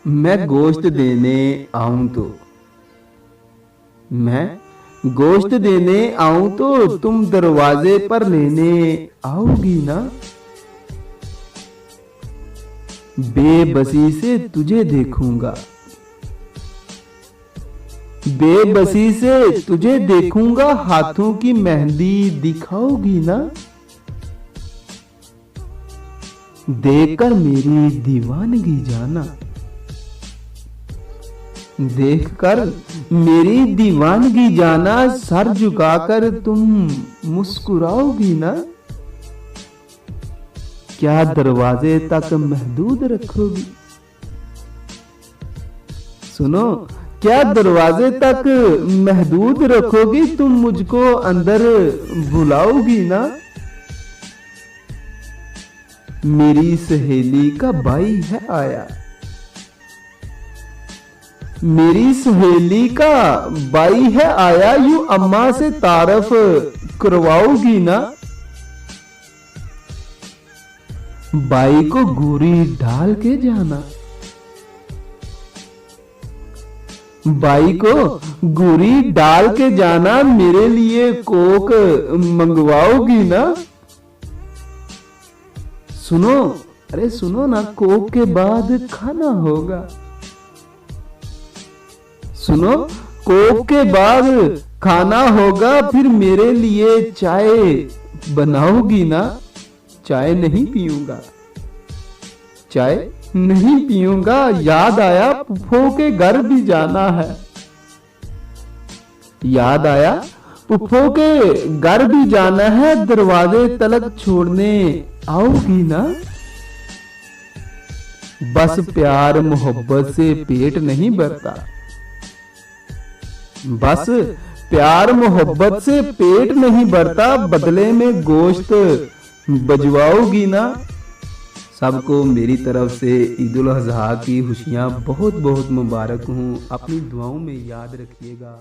मैं गोश्त देने आऊं तो मैं गोश्त देने आऊं तो तुम दरवाजे पर लेने आओगी ना। बेबसी से तुझे देखूंगा, बेबसी से तुझे देखूंगा, हाथों की मेहंदी दिखाओगी ना। देखकर मेरी दीवानगी जाना, देखकर मेरी दीवानगी जाना, सर झुकाकर तुम मुस्कुराओगी ना। क्या दरवाजे तक महदूद रखोगी, सुनो, क्या दरवाजे तक महदूद रखोगी, तुम मुझको अंदर बुलाओगी ना। मेरी सहेली का भाई है आया, मेरी सहेली का भाई है आया, यूं अम्मा से तारफ करवाओगी ना। बाई को गोरी डाल के जाना, बाई को गोरी डाल के जाना, मेरे लिए कोक मंगवाओगी ना। सुनो, अरे सुनो ना, कोक के बाद खाना होगा, सुनो, कोक के बाद खाना होगा, फिर मेरे लिए चाय बनाओगी ना। चाय नहीं पीऊंगा, चाय नहीं पीऊंगा, याद आया पुप्पो के घर भी जाना है, याद आया पुप्पो के घर भी जाना है, दरवाजे तलक छोड़ने आओगी ना। बस प्यार मोहब्बत से पेट नहीं भरता, बस प्यार मोहब्बत से पेट नहीं भरता, बदले में गोश्त बजवाओगी ना। सबको मेरी तरफ से ईद उल अज़हा की खुशियां बहुत बहुत मुबारक हूँ। अपनी दुआओं में याद रखिएगा।